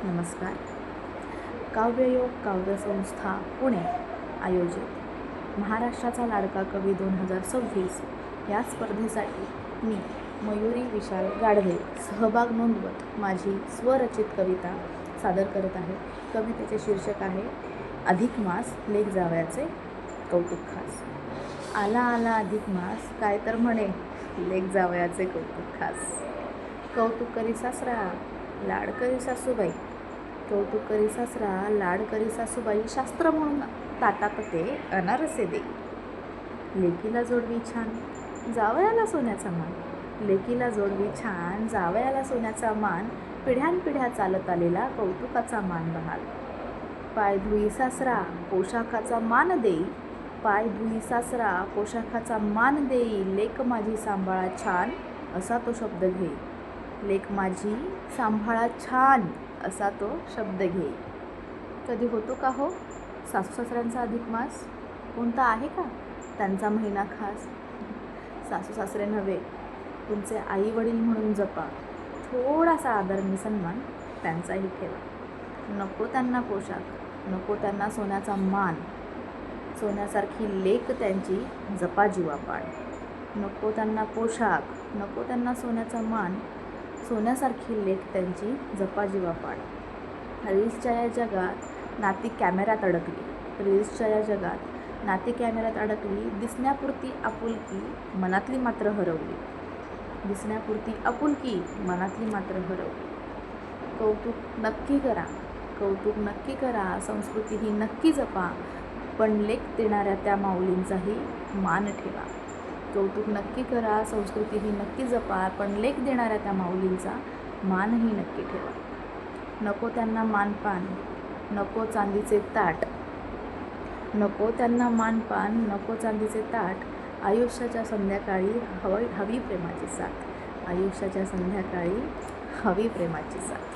नमस्कार. काव्ययोग काव्यसंस्था पुणे आयोजित महाराष्ट्राचा लाडका कवी 2026 या स्पर्धेसाठी मी मयुरी विशाल गाढवे सहभाग नोंदवत माझी स्वरचित कविता सादर करत आहे. कवितेचे शीर्षक आहे अधिक मास लेक जावयाचे कौतुक खास. आला आला अधिक मास काय तर म्हणे लेक जावयाचे कौतुक खास. कौतुक करी सासरा लाड करी सासूबाई, कौतुक करी सासरा लाड करी सासूबाई, शास्त्र म्हणून ताटात ते अनारसे देई. लेकीला जोडवी छान जावयाला सोन्याचा मान, लेकीला जोडवी छान जावयाला सोन्याचा मान, पिढ्यानपिढ्या चालत आलेला कौतुकाचा मान बहाल. पाय धुई सासरा पोशाखाचा मान देई, पाय धुई सासरा पोशाखाचा मान देई, लेक माझी सांभाळा छान असा तो शब्द घेई, लेक माझी सांभाळा छान असा तो शब्द घेई. कधी होतो का हो सासू सासऱ्यांचा अधिक मास? कोणता आहे का त्यांचा महिना खास? सासू सासरे नव्हे तुमचे आई वडील म्हणून जपा, थोडासा आदर आणि सन्मान त्यांचाही ठेवा. नको त्यांना पोशाख, नको त्यांना सोन्याचा मान, सोन्यासारखी लेक त्यांची जपा जीवापाड. नको त्यांना पोशाख, नको त्यांना सोन्याचा मान, सोन्यासारखी लेक त्यांची जपा जीवापाड. रील्सच्या या जगात नाती कॅमेऱ्यात अडकली, रील्सच्या या जगात नाती कॅमेऱ्यात अडकली, दिसण्यापुरती आपुलकी मनातली मात्र हरवली, दिसण्यापुरती आपुलकी मनातली मात्र हरवली. कौतुक नक्की करा, कौतुक नक्की करा, संस्कृती ही नक्की जपा, पण लेक देणाऱ्या त्या माऊलींचाही मान ठेवा. कौतुक नक्की करा, संस्कृती ही नक्की जपा, पण लेक देणाऱ्या त्या माऊलींचा मानही नक्की ठेवा. नको त्यांना मानपान, नको चांदीचे ताट, नको त्यांना मानपान, नको चांदीचे ताट, आयुष्याच्या संध्याकाळी हवी प्रेमाची साथ, आयुष्याच्या संध्याकाळी हवी प्रेमाची साथ.